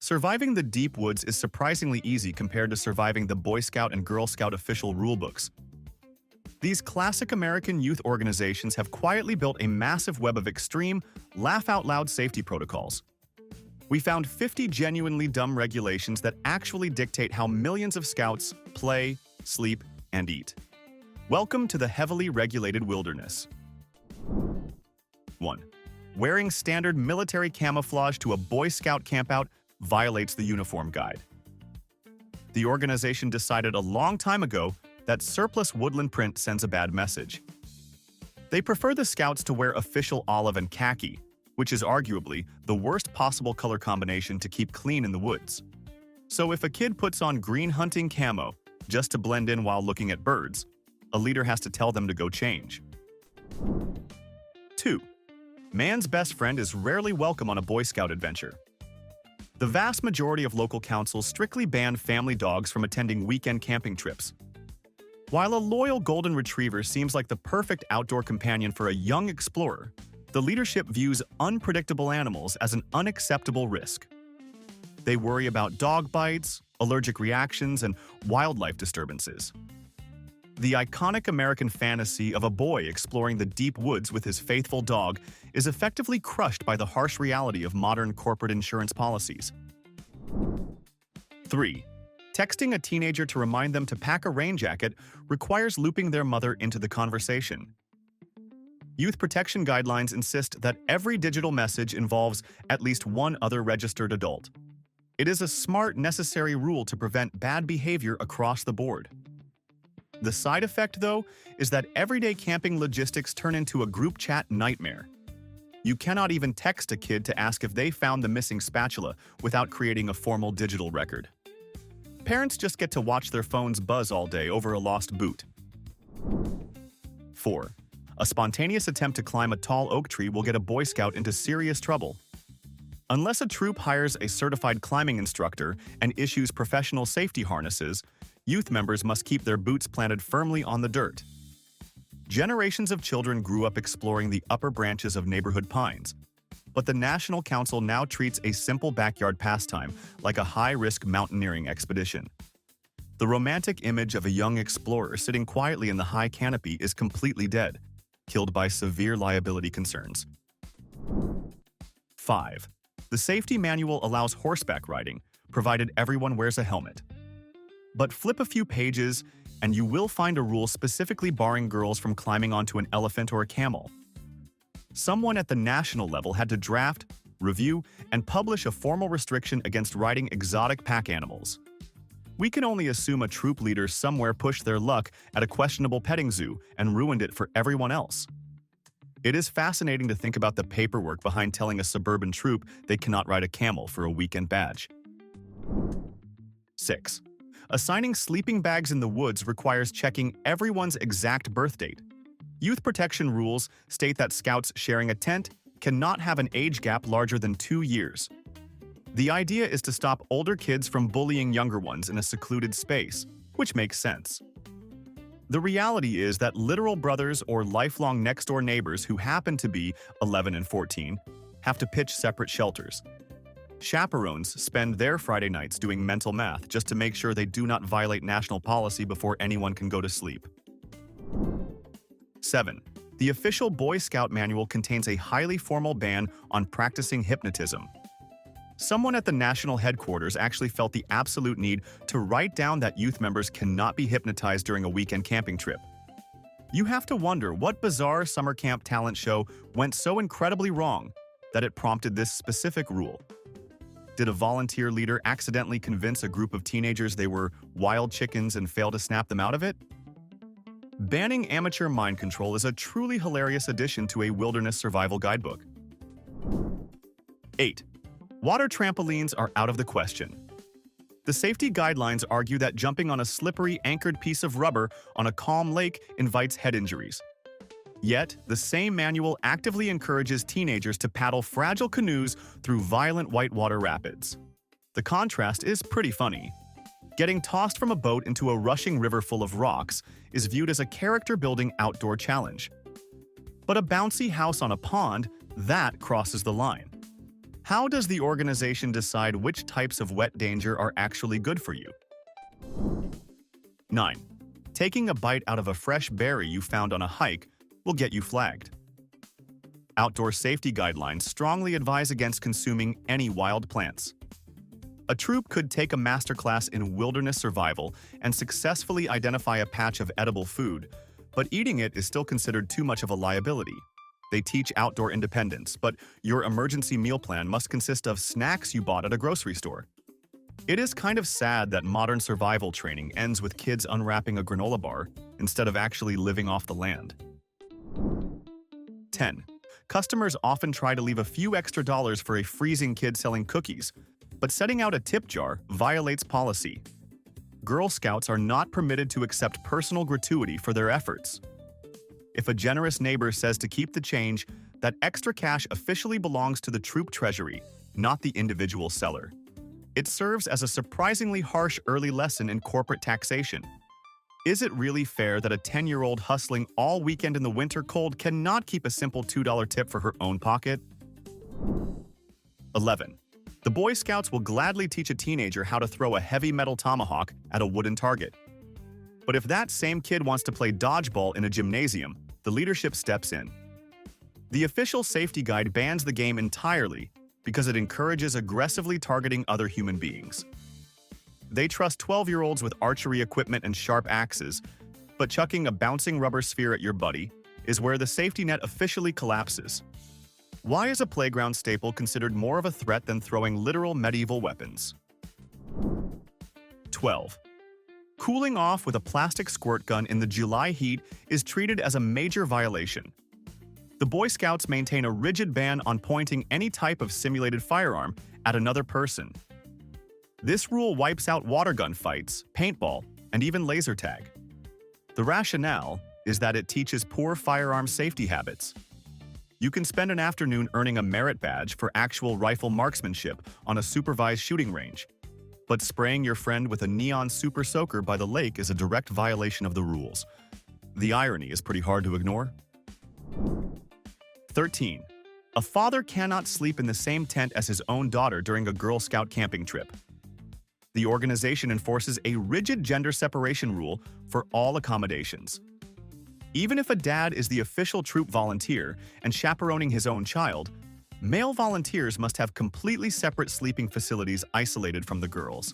Surviving the deep woods is surprisingly easy compared to surviving the Boy Scout and Girl Scout official rulebooks. These classic American youth organizations have quietly built a massive web of extreme, laugh-out-loud safety protocols. We found 50 genuinely dumb regulations that actually dictate how millions of scouts play, sleep, and eat. Welcome to the heavily regulated wilderness. 1. Wearing standard military camouflage to a Boy Scout campout violates the uniform guide. The organization decided a long time ago that surplus woodland print sends a bad message. They prefer the scouts to wear official olive and khaki, which is arguably the worst possible color combination to keep clean in the woods. So if a kid puts on green hunting camo just to blend in while looking at birds, a leader has to tell them to go change. 2. Man's best friend is rarely welcome on a Boy Scout adventure. The vast majority of local councils strictly ban family dogs from attending weekend camping trips. While a loyal golden retriever seems like the perfect outdoor companion for a young explorer, the leadership views unpredictable animals as an unacceptable risk. They worry about dog bites, allergic reactions, and wildlife disturbances. The iconic American fantasy of a boy exploring the deep woods with his faithful dog is effectively crushed by the harsh reality of modern corporate insurance policies. 3. Texting a teenager to remind them to pack a rain jacket requires looping their mother into the conversation. Youth protection guidelines insist that every digital message involves at least one other registered adult. It is a smart, necessary rule to prevent bad behavior across the board. The side effect, though, is that everyday camping logistics turn into a group chat nightmare. You cannot even text a kid to ask if they found the missing spatula without creating a formal digital record. Parents just get to watch their phones buzz all day over a lost boot. 4. A spontaneous attempt to climb a tall oak tree will get a Boy Scout into serious trouble. Unless a troop hires a certified climbing instructor and issues professional safety harnesses, youth members must keep their boots planted firmly on the dirt. Generations of children grew up exploring the upper branches of neighborhood pines, but the National Council now treats a simple backyard pastime like a high-risk mountaineering expedition. The romantic image of a young explorer sitting quietly in the high canopy is completely dead, killed by severe liability concerns. 5. The safety manual allows horseback riding, provided everyone wears a helmet. But flip a few pages, and you will find a rule specifically barring girls from climbing onto an elephant or a camel. Someone at the national level had to draft, review, and publish a formal restriction against riding exotic pack animals. We can only assume a troop leader somewhere pushed their luck at a questionable petting zoo and ruined it for everyone else. It is fascinating to think about the paperwork behind telling a suburban troop they cannot ride a camel for a weekend badge. 6. Assigning sleeping bags in the woods requires checking everyone's exact birth date. Youth protection rules state that scouts sharing a tent cannot have an age gap larger than 2 years. The idea is to stop older kids from bullying younger ones in a secluded space, which makes sense. The reality is that literal brothers or lifelong next-door neighbors who happen to be 11 and 14 have to pitch separate shelters. Chaperones spend their Friday nights doing mental math just to make sure they do not violate national policy before anyone can go to sleep. 7. The official Boy Scout manual contains a highly formal ban on practicing hypnotism. Someone at the national headquarters actually felt the absolute need to write down that youth members cannot be hypnotized during a weekend camping trip. You have to wonder what bizarre summer camp talent show went so incredibly wrong that it prompted this specific rule. Did a volunteer leader accidentally convince a group of teenagers they were wild chickens and fail to snap them out of it? Banning amateur mind control is a truly hilarious addition to a wilderness survival guidebook. 8. Water trampolines are out of the question. The safety guidelines argue that jumping on a slippery, anchored piece of rubber on a calm lake invites head injuries. Yet, the same manual actively encourages teenagers to paddle fragile canoes through violent whitewater rapids. The contrast is pretty funny. Getting tossed from a boat into a rushing river full of rocks is viewed as a character-building outdoor challenge. But a bouncy house on a pond, that crosses the line. How does the organization decide which types of wet danger are actually good for you? 9. Taking a bite out of a fresh berry you found on a hike will get you flagged. Outdoor safety guidelines strongly advise against consuming any wild plants. A troop could take a masterclass in wilderness survival and successfully identify a patch of edible food, but eating it is still considered too much of a liability. They teach outdoor independence, but your emergency meal plan must consist of snacks you bought at a grocery store. It is kind of sad that modern survival training ends with kids unwrapping a granola bar instead of actually living off the land. 10. Customers often try to leave a few extra dollars for a freezing kid selling cookies, but setting out a tip jar violates policy. Girl Scouts are not permitted to accept personal gratuity for their efforts. If a generous neighbor says to keep the change, that extra cash officially belongs to the troop treasury, not the individual seller. It serves as a surprisingly harsh early lesson in corporate taxation. Is it really fair that a 10-year-old hustling all weekend in the winter cold cannot keep a simple $2 tip for her own pocket? 11. The Boy Scouts will gladly teach a teenager how to throw a heavy metal tomahawk at a wooden target. But if that same kid wants to play dodgeball in a gymnasium, the leadership steps in. The official safety guide bans the game entirely because it encourages aggressively targeting other human beings. They trust 12-year-olds with archery equipment and sharp axes, but chucking a bouncing rubber sphere at your buddy is where the safety net officially collapses. Why is a playground staple considered more of a threat than throwing literal medieval weapons? 12. Cooling off with a plastic squirt gun in the July heat is treated as a major violation. The Boy Scouts maintain a rigid ban on pointing any type of simulated firearm at another person. This rule wipes out water gun fights, paintball, and even laser tag. The rationale is that it teaches poor firearm safety habits. You can spend an afternoon earning a merit badge for actual rifle marksmanship on a supervised shooting range, but spraying your friend with a neon super soaker by the lake is a direct violation of the rules. The irony is pretty hard to ignore. 13. A father cannot sleep in the same tent as his own daughter during a Girl Scout camping trip. The organization enforces a rigid gender separation rule for all accommodations. Even if a dad is the official troop volunteer and chaperoning his own child, male volunteers must have completely separate sleeping facilities isolated from the girls.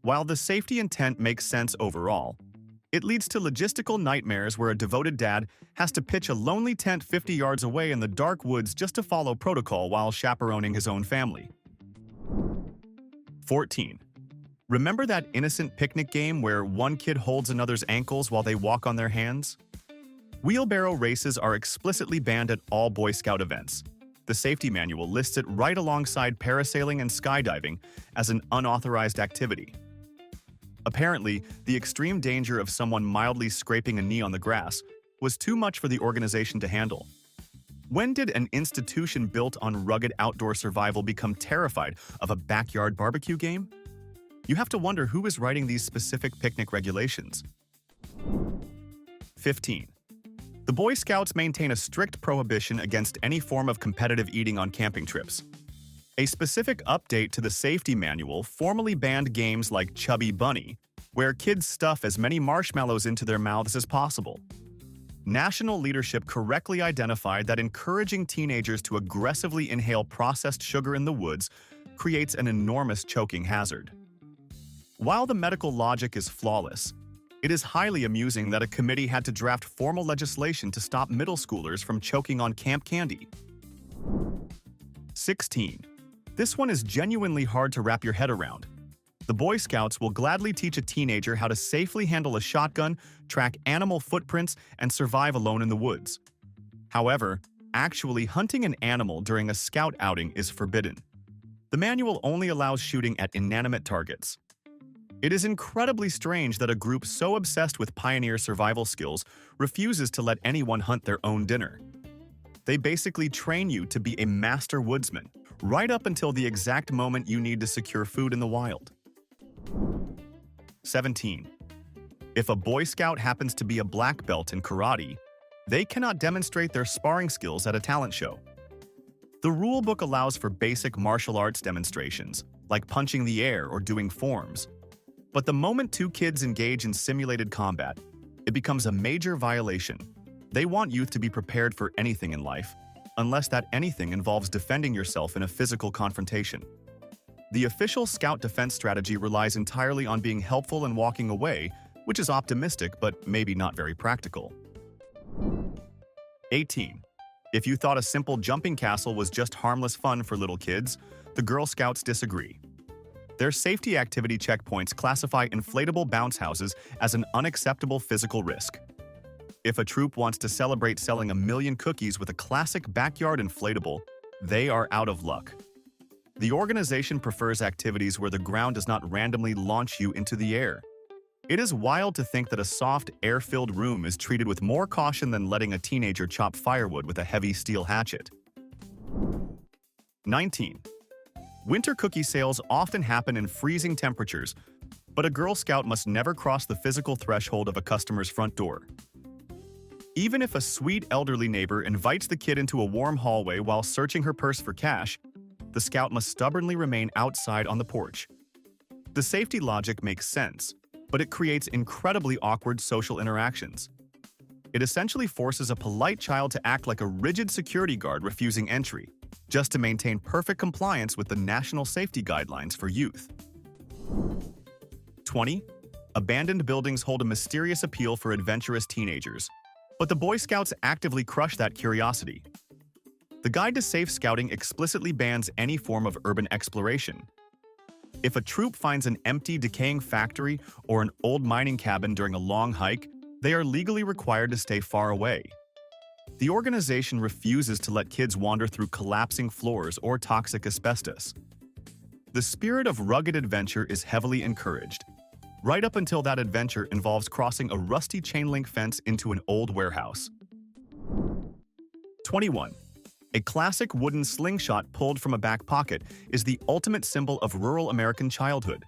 While the safety intent makes sense overall, it leads to logistical nightmares where a devoted dad has to pitch a lonely tent 50 yards away in the dark woods just to follow protocol while chaperoning his own family. 14. Remember that innocent picnic game where one kid holds another's ankles while they walk on their hands? Wheelbarrow races are explicitly banned at all Boy Scout events. The safety manual lists it right alongside parasailing and skydiving as an unauthorized activity. Apparently, the extreme danger of someone mildly scraping a knee on the grass was too much for the organization to handle. When did an institution built on rugged outdoor survival become terrified of a backyard barbecue game? You have to wonder who is writing these specific picnic regulations. 15. The Boy Scouts maintain a strict prohibition against any form of competitive eating on camping trips. A specific update to the safety manual formally banned games like Chubby Bunny, where kids stuff as many marshmallows into their mouths as possible. National leadership correctly identified that encouraging teenagers to aggressively inhale processed sugar in the woods creates an enormous choking hazard. While the medical logic is flawless, it is highly amusing that a committee had to draft formal legislation to stop middle schoolers from choking on camp candy. 16. This one is genuinely hard to wrap your head around. The Boy Scouts will gladly teach a teenager how to safely handle a shotgun, track animal footprints, and survive alone in the woods. However, actually hunting an animal during a scout outing is forbidden. The manual only allows shooting at inanimate targets. It is incredibly strange that a group so obsessed with pioneer survival skills refuses to let anyone hunt their own dinner. They basically train you to be a master woodsman, right up until the exact moment you need to secure food in the wild. 17. If a Boy Scout happens to be a black belt in karate, they cannot demonstrate their sparring skills at a talent show. The rulebook allows for basic martial arts demonstrations, like punching the air or doing forms. But the moment two kids engage in simulated combat, it becomes a major violation. They want youth to be prepared for anything in life, unless that anything involves defending yourself in a physical confrontation. The official Scout defense strategy relies entirely on being helpful and walking away, which is optimistic but maybe not very practical. 18. If you thought a simple jumping castle was just harmless fun for little kids, the Girl Scouts disagree. Their safety activity checkpoints classify inflatable bounce houses as an unacceptable physical risk. If a troop wants to celebrate selling 1 million cookies with a classic backyard inflatable, they are out of luck. The organization prefers activities where the ground does not randomly launch you into the air. It is wild to think that a soft, air-filled room is treated with more caution than letting a teenager chop firewood with a heavy steel hatchet. 19. Winter cookie sales often happen in freezing temperatures, but a Girl Scout must never cross the physical threshold of a customer's front door. Even if a sweet elderly neighbor invites the kid into a warm hallway while searching her purse for cash, the Scout must stubbornly remain outside on the porch. The safety logic makes sense, but it creates incredibly awkward social interactions. It essentially forces a polite child to act like a rigid security guard refusing entry, just to maintain perfect compliance with the national safety guidelines for youth. 20. Abandoned buildings hold a mysterious appeal for adventurous teenagers, but the Boy Scouts actively crush that curiosity. The Guide to Safe Scouting explicitly bans any form of urban exploration. If a troop finds an empty, decaying factory or an old mining cabin during a long hike, they are legally required to stay far away. The organization refuses to let kids wander through collapsing floors or toxic asbestos. The spirit of rugged adventure is heavily encouraged, right up until that adventure involves crossing a rusty chain-link fence into an old warehouse. 21. A classic wooden slingshot pulled from a back pocket is the ultimate symbol of rural American childhood.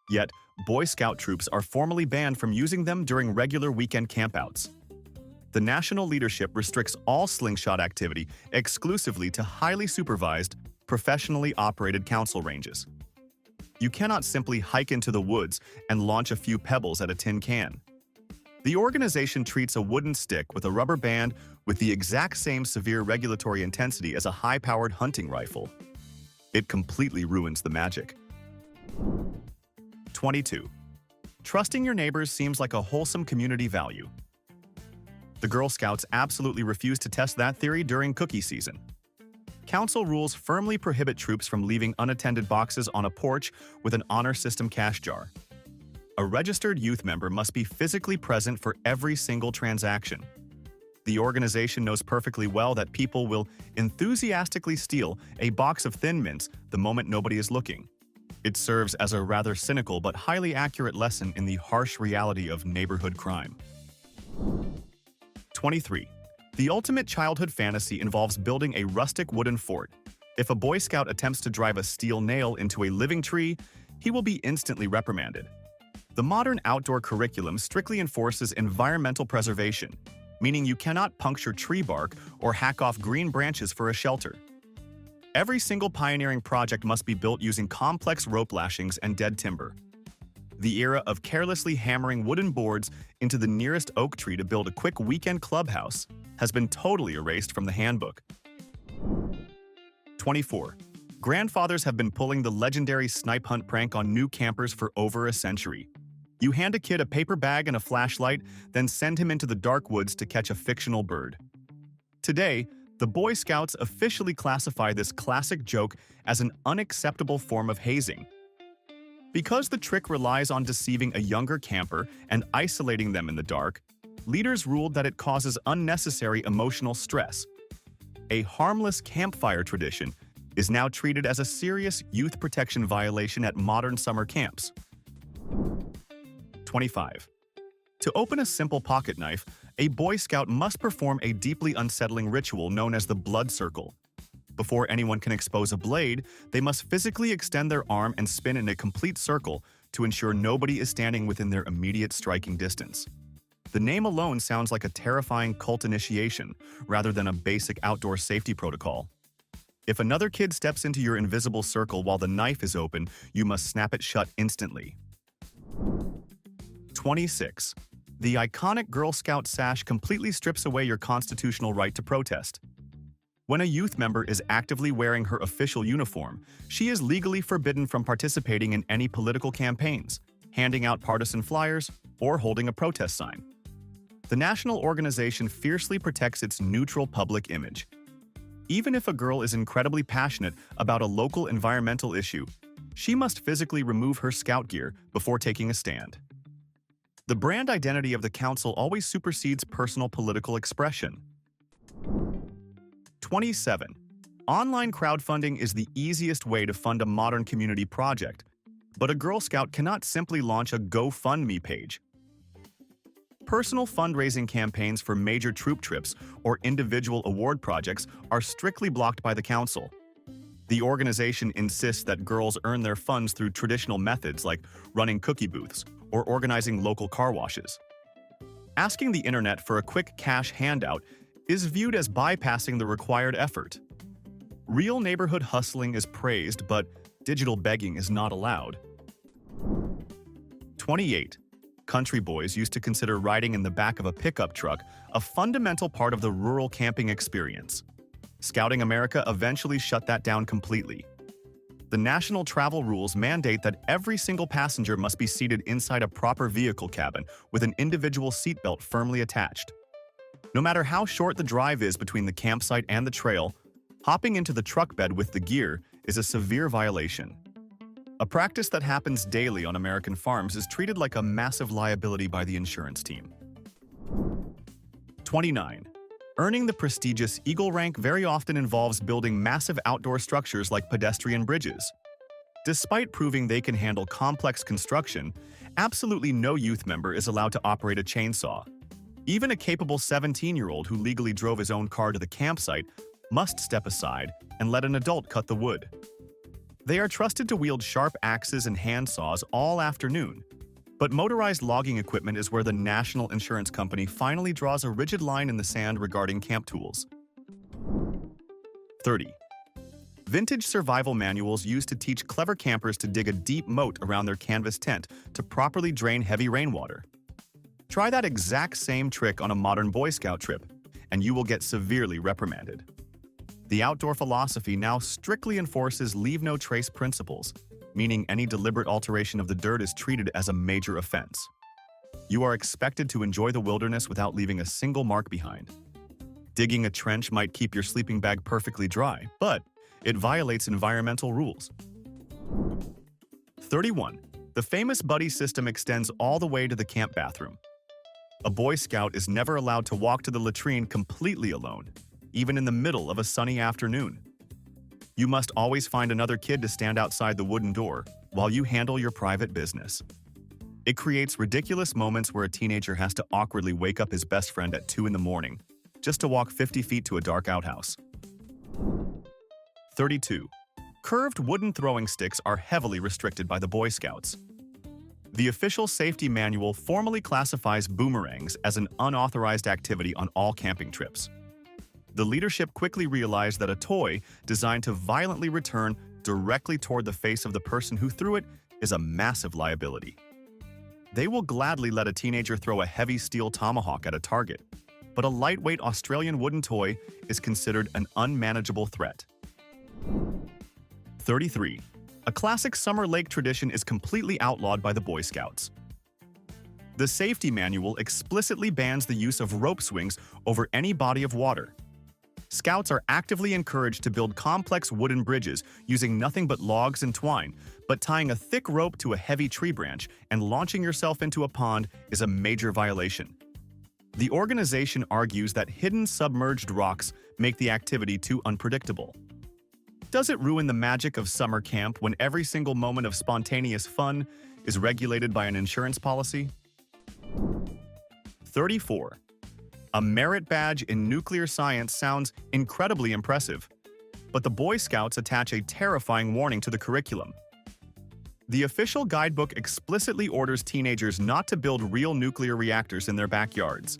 Yet, Boy Scout troops are formally banned from using them during regular weekend campouts. The national leadership restricts all slingshot activity exclusively to highly supervised, professionally operated council ranges. You cannot simply hike into the woods and launch a few pebbles at a tin can. The organization treats a wooden stick with a rubber band with the exact same severe regulatory intensity as a high-powered hunting rifle. It completely ruins the magic. 22. Trusting your neighbors seems like a wholesome community value. The Girl Scouts absolutely refuse to test that theory during cookie season. Council rules firmly prohibit troops from leaving unattended boxes on a porch with an honor system cash jar. A registered youth member must be physically present for every single transaction. The organization knows perfectly well that people will enthusiastically steal a box of Thin Mints the moment nobody is looking. It serves as a rather cynical but highly accurate lesson in the harsh reality of neighborhood crime. 23. The ultimate childhood fantasy involves building a rustic wooden fort. If a Boy Scout attempts to drive a steel nail into a living tree, he will be instantly reprimanded. The modern outdoor curriculum strictly enforces environmental preservation, meaning you cannot puncture tree bark or hack off green branches for a shelter. Every single pioneering project must be built using complex rope lashings and dead timber. The era of carelessly hammering wooden boards into the nearest oak tree to build a quick weekend clubhouse has been totally erased from the handbook. 24. Grandfathers have been pulling the legendary snipe hunt prank on new campers for over a century. You hand a kid a paper bag and a flashlight, then send him into the dark woods to catch a fictional bird. Today, the Boy Scouts officially classify this classic joke as an unacceptable form of hazing. Because the trick relies on deceiving a younger camper and isolating them in the dark, leaders ruled that it causes unnecessary emotional stress. A harmless campfire tradition is now treated as a serious youth protection violation at modern summer camps. 25. To open a simple pocket knife, a Boy Scout must perform a deeply unsettling ritual known as the blood circle. Before anyone can expose a blade, they must physically extend their arm and spin in a complete circle to ensure nobody is standing within their immediate striking distance. The name alone sounds like a terrifying cult initiation rather than a basic outdoor safety protocol. If another kid steps into your invisible circle while the knife is open, you must snap it shut instantly. 26. The iconic Girl Scout sash completely strips away your constitutional right to protest. When a youth member is actively wearing her official uniform, she is legally forbidden from participating in any political campaigns, handing out partisan flyers, or holding a protest sign. The national organization fiercely protects its neutral public image. Even if a girl is incredibly passionate about a local environmental issue, she must physically remove her scout gear before taking a stand. The brand identity of the council always supersedes personal political expression. 27. Online crowdfunding is the easiest way to fund a modern community project, but a Girl Scout cannot simply launch a GoFundMe page. Personal fundraising campaigns for major troop trips or individual award projects are strictly blocked by the council. The organization insists that girls earn their funds through traditional methods like running cookie booths or organizing local car washes. Asking the internet for a quick cash handout is viewed as bypassing the required effort. Real neighborhood hustling is praised, but digital begging is not allowed. 28. Country boys used to consider riding in the back of a pickup truck a fundamental part of the rural camping experience. Scouting America eventually shut that down completely. The national travel rules mandate that every single passenger must be seated inside a proper vehicle cabin with an individual seatbelt firmly attached. No matter how short the drive is between the campsite and the trail, hopping into the truck bed with the gear is a severe violation. A practice that happens daily on American farms is treated like a massive liability by the insurance team. 29. Earning the prestigious Eagle rank very often involves building massive outdoor structures like pedestrian bridges. Despite proving they can handle complex construction, absolutely no youth member is allowed to operate a chainsaw. Even a capable 17-year-old who legally drove his own car to the campsite must step aside and let an adult cut the wood. They are trusted to wield sharp axes and hand saws all afternoon, but motorized logging equipment is where the national insurance company finally draws a rigid line in the sand regarding camp tools. 30. Vintage survival manuals used to teach clever campers to dig a deep moat around their canvas tent to properly drain heavy rainwater. Try that exact same trick on a modern Boy Scout trip, and you will get severely reprimanded. The outdoor philosophy now strictly enforces leave no trace principles, meaning any deliberate alteration of the dirt is treated as a major offense. You are expected to enjoy the wilderness without leaving a single mark behind. Digging a trench might keep your sleeping bag perfectly dry, but it violates environmental rules. 31. The famous buddy system extends all the way to the camp bathroom. A Boy Scout is never allowed to walk to the latrine completely alone, even in the middle of a sunny afternoon. You must always find another kid to stand outside the wooden door while you handle your private business. It creates ridiculous moments where a teenager has to awkwardly wake up his best friend at 2 in the morning just to walk 50 feet to a dark outhouse. 32. Curved wooden throwing sticks are heavily restricted by the Boy Scouts. The official safety manual formally classifies boomerangs as an unauthorized activity on all camping trips. The leadership quickly realized that a toy designed to violently return directly toward the face of the person who threw it is a massive liability. They will gladly let a teenager throw a heavy steel tomahawk at a target, but a lightweight Australian wooden toy is considered an unmanageable threat. 33. A classic summer lake tradition is completely outlawed by the Boy Scouts. The safety manual explicitly bans the use of rope swings over any body of water. Scouts are actively encouraged to build complex wooden bridges using nothing but logs and twine, but tying a thick rope to a heavy tree branch and launching yourself into a pond is a major violation. The organization argues that hidden submerged rocks make the activity too unpredictable. Does it ruin the magic of summer camp when every single moment of spontaneous fun is regulated by an insurance policy? 34. A merit badge in nuclear science sounds incredibly impressive, but the Boy Scouts attach a terrifying warning to the curriculum. The official guidebook explicitly orders teenagers not to build real nuclear reactors in their backyards.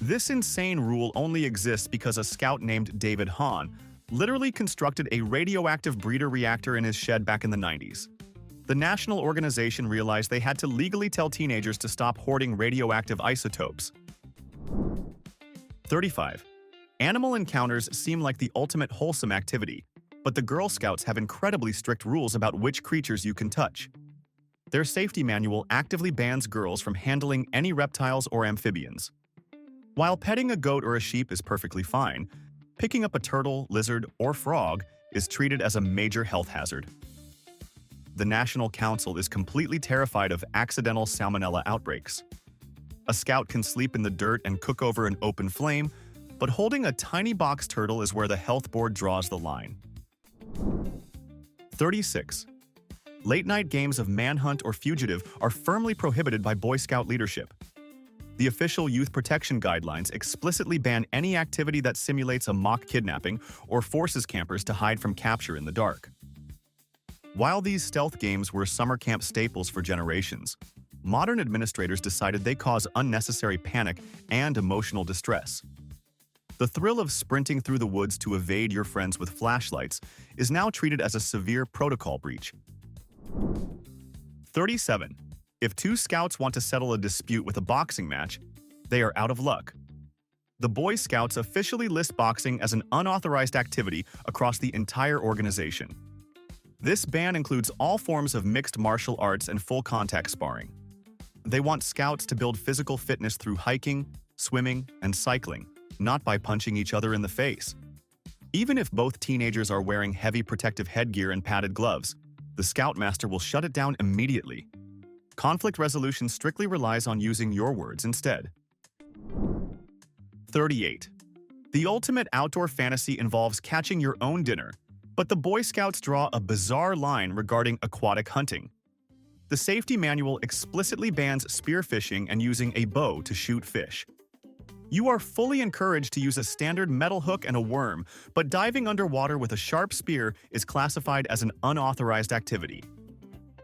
This insane rule only exists because a scout named David Hahn literally constructed a radioactive breeder reactor in his shed back in the 90s. The national organization realized they had to legally tell teenagers to stop hoarding radioactive isotopes. 35. Animal encounters seem like the ultimate wholesome activity, but the Girl Scouts have incredibly strict rules about which creatures you can touch. Their safety manual actively bans girls from handling any reptiles or amphibians. While petting a goat or a sheep is perfectly fine, picking up a turtle, lizard, or frog is treated as a major health hazard. The National Council is completely terrified of accidental salmonella outbreaks. A scout can sleep in the dirt and cook over an open flame, but holding a tiny box turtle is where the health board draws the line. 36. Late-night games of manhunt or fugitive are firmly prohibited by Boy Scout leadership. The official youth protection guidelines explicitly ban any activity that simulates a mock kidnapping or forces campers to hide from capture in the dark. While these stealth games were summer camp staples for generations, modern administrators decided they cause unnecessary panic and emotional distress. The thrill of sprinting through the woods to evade your friends with flashlights is now treated as a severe protocol breach. 37. If two scouts want to settle a dispute with a boxing match, they are out of luck. The Boy Scouts officially list boxing as an unauthorized activity across the entire organization. This ban includes all forms of mixed martial arts and full-contact sparring. They want scouts to build physical fitness through hiking, swimming, and cycling, not by punching each other in the face. Even if both teenagers are wearing heavy protective headgear and padded gloves, the Scoutmaster will shut it down immediately. Conflict resolution strictly relies on using your words instead. 38. The ultimate outdoor fantasy involves catching your own dinner, but the Boy Scouts draw a bizarre line regarding aquatic hunting. The safety manual explicitly bans spearfishing and using a bow to shoot fish. You are fully encouraged to use a standard metal hook and a worm, but diving underwater with a sharp spear is classified as an unauthorized activity.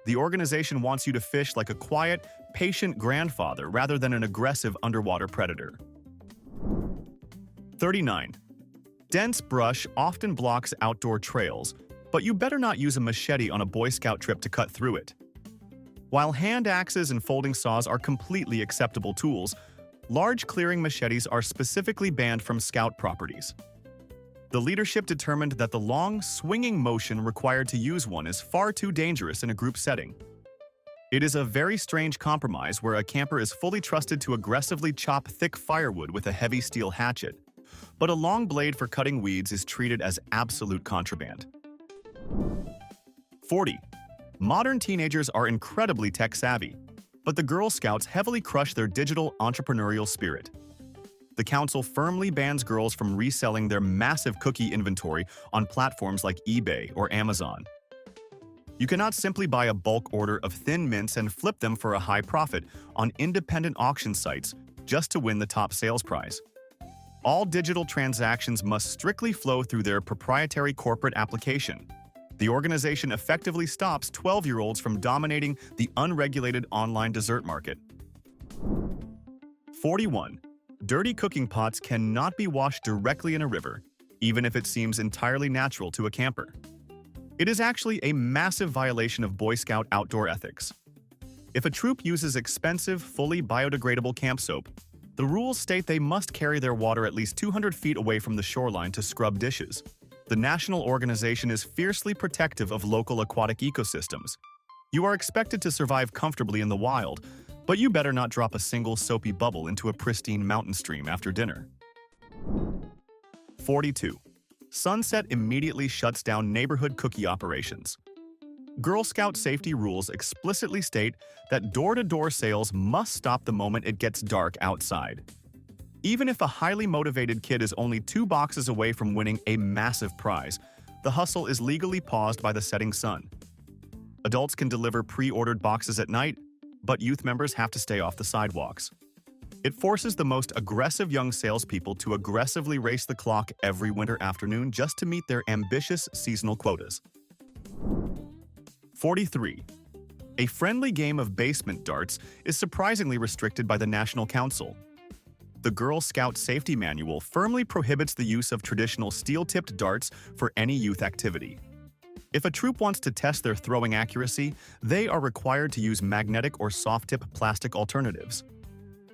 The organization wants you to fish like a quiet, patient grandfather rather than an aggressive underwater predator. 39. Dense brush often blocks outdoor trails, but you better not use a machete on a Boy Scout trip to cut through it. While hand axes and folding saws are completely acceptable tools, large clearing machetes are specifically banned from Scout properties. The leadership determined that the long, swinging motion required to use one is far too dangerous in a group setting. It is a very strange compromise where a camper is fully trusted to aggressively chop thick firewood with a heavy steel hatchet, but a long blade for cutting weeds is treated as absolute contraband. 40. Modern teenagers are incredibly tech-savvy, but the Girl Scouts heavily crush their digital entrepreneurial spirit. The council firmly bans girls from reselling their massive cookie inventory on platforms like eBay or Amazon. You cannot simply buy a bulk order of Thin Mints and flip them for a high profit on independent auction sites just to win the top sales prize. All digital transactions must strictly flow through their proprietary corporate application. The organization effectively stops 12-year-olds from dominating the unregulated online dessert market. 41. Dirty cooking pots cannot be washed directly in a river, even if it seems entirely natural to a camper. It is actually a massive violation of Boy Scout outdoor ethics. If a troop uses expensive, fully biodegradable camp soap, the rules state they must carry their water at least 200 feet away from the shoreline to scrub dishes. The national organization is fiercely protective of local aquatic ecosystems. You are expected to survive comfortably in the wild, but you better not drop a single soapy bubble into a pristine mountain stream after dinner. 42. Sunset immediately shuts down neighborhood cookie operations. Girl Scout safety rules explicitly state that door-to-door sales must stop the moment it gets dark outside. Even if a highly motivated kid is only 2 boxes away from winning a massive prize, the hustle is legally paused by the setting sun. Adults can deliver pre-ordered boxes at night, but youth members have to stay off the sidewalks. It forces the most aggressive young salespeople to aggressively race the clock every winter afternoon just to meet their ambitious seasonal quotas. 43. A friendly game of basement darts is surprisingly restricted by the National Council. The Girl Scout Safety Manual firmly prohibits the use of traditional steel-tipped darts for any youth activity. If a troop wants to test their throwing accuracy, they are required to use magnetic or soft-tip plastic alternatives.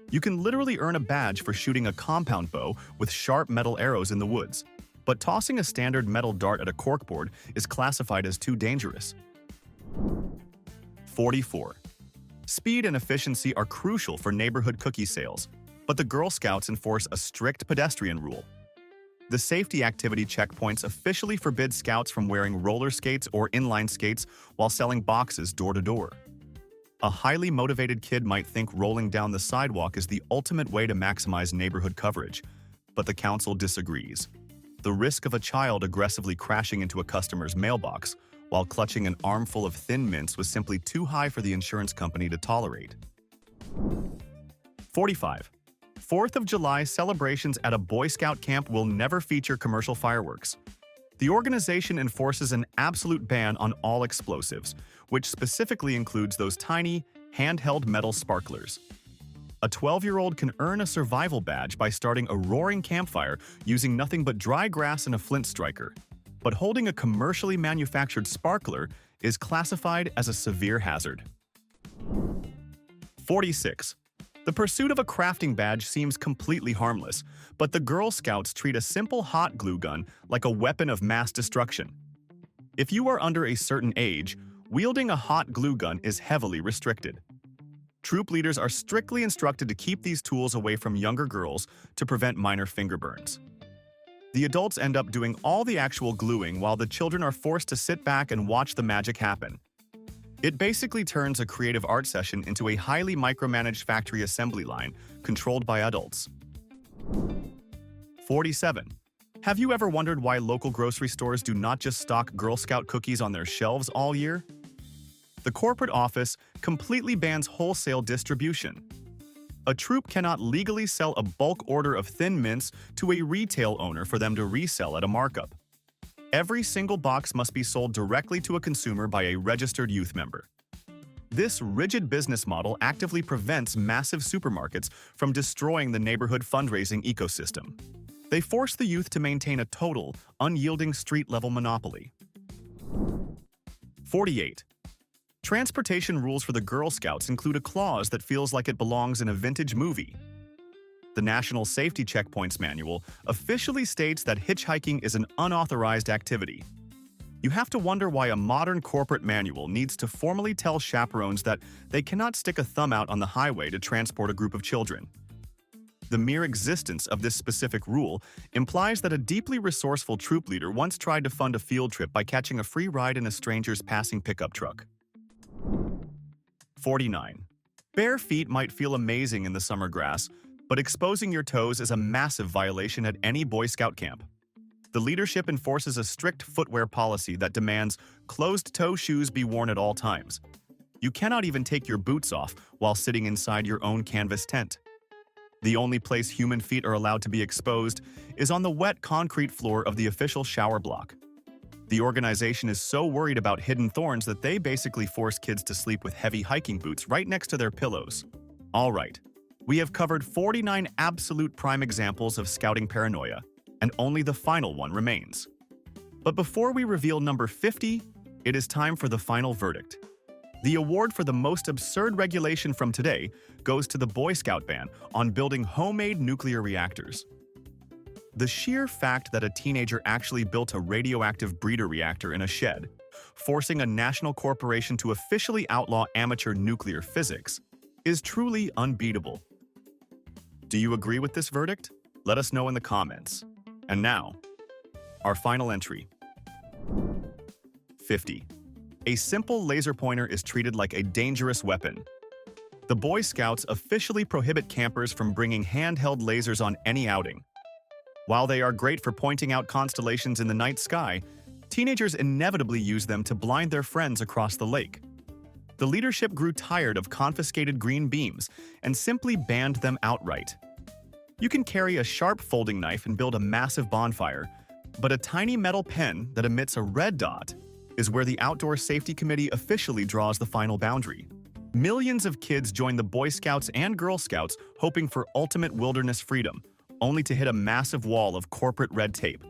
You can literally earn a badge for shooting a compound bow with sharp metal arrows in the woods, but tossing a standard metal dart at a corkboard is classified as too dangerous. 44. Speed and efficiency are crucial for neighborhood cookie sales, but the Girl Scouts enforce a strict pedestrian rule. The safety activity checkpoints officially forbid scouts from wearing roller skates or inline skates while selling boxes door to door. A highly motivated kid might think rolling down the sidewalk is the ultimate way to maximize neighborhood coverage, but the council disagrees. The risk of a child aggressively crashing into a customer's mailbox while clutching an armful of Thin Mints was simply too high for the insurance company to tolerate. 45. 4th of July celebrations at a Boy Scout camp will never feature commercial fireworks. The organization enforces an absolute ban on all explosives, which specifically includes those tiny, handheld metal sparklers. A 12-year-old can earn a survival badge by starting a roaring campfire using nothing but dry grass and a flint striker. But holding a commercially manufactured sparkler is classified as a severe hazard. 46. The pursuit of a crafting badge seems completely harmless, but the Girl Scouts treat a simple hot glue gun like a weapon of mass destruction. If you are under a certain age, wielding a hot glue gun is heavily restricted. Troop leaders are strictly instructed to keep these tools away from younger girls to prevent minor finger burns. The adults end up doing all the actual gluing while the children are forced to sit back and watch the magic happen. It basically turns a creative art session into a highly micromanaged factory assembly line controlled by adults. 47. Have you ever wondered why local grocery stores do not just stock Girl Scout cookies on their shelves all year? The corporate office completely bans wholesale distribution. A troop cannot legally sell a bulk order of Thin Mints to a retail owner for them to resell at a markup. Every single box must be sold directly to a consumer by a registered youth member. This rigid business model actively prevents massive supermarkets from destroying the neighborhood fundraising ecosystem. They force the youth to maintain a total, unyielding street-level monopoly. 48. Transportation rules for the Girl Scouts include a clause that feels like it belongs in a vintage movie. The National Safety Checkpoints Manual officially states that hitchhiking is an unauthorized activity. You have to wonder why a modern corporate manual needs to formally tell chaperones that they cannot stick a thumb out on the highway to transport a group of children. The mere existence of this specific rule implies that a deeply resourceful troop leader once tried to fund a field trip by catching a free ride in a stranger's passing pickup truck. 49. Bare feet might feel amazing in the summer grass, but exposing your toes is a massive violation at any Boy Scout camp. The leadership enforces a strict footwear policy that demands closed-toe shoes be worn at all times. You cannot even take your boots off while sitting inside your own canvas tent. The only place human feet are allowed to be exposed is on the wet concrete floor of the official shower block. The organization is so worried about hidden thorns that they basically force kids to sleep with heavy hiking boots right next to their pillows. All right. We have covered 49 absolute prime examples of scouting paranoia, and only the final one remains. But before we reveal number 50, it is time for the final verdict. The award for the most absurd regulation from today goes to the Boy Scout ban on building homemade nuclear reactors. The sheer fact that a teenager actually built a radioactive breeder reactor in a shed, forcing a national corporation to officially outlaw amateur nuclear physics, is truly unbeatable. Do you agree with this verdict? Let us know in the comments. And now, our final entry. 50. A simple laser pointer is treated like a dangerous weapon. The Boy Scouts officially prohibit campers from bringing handheld lasers on any outing. While they are great for pointing out constellations in the night sky, teenagers inevitably use them to blind their friends across the lake. The leadership grew tired of confiscated green beams and simply banned them outright. You can carry a sharp folding knife and build a massive bonfire, but a tiny metal pen that emits a red dot is where the Outdoor Safety Committee officially draws the final boundary. Millions of kids join the Boy Scouts and Girl Scouts hoping for ultimate wilderness freedom, only to hit a massive wall of corporate red tape.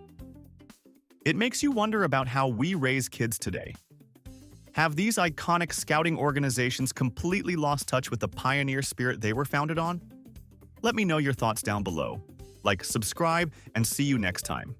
It makes you wonder about how we raise kids today. Have these iconic scouting organizations completely lost touch with the pioneer spirit they were founded on? Let me know your thoughts down below. Like, subscribe, and see you next time.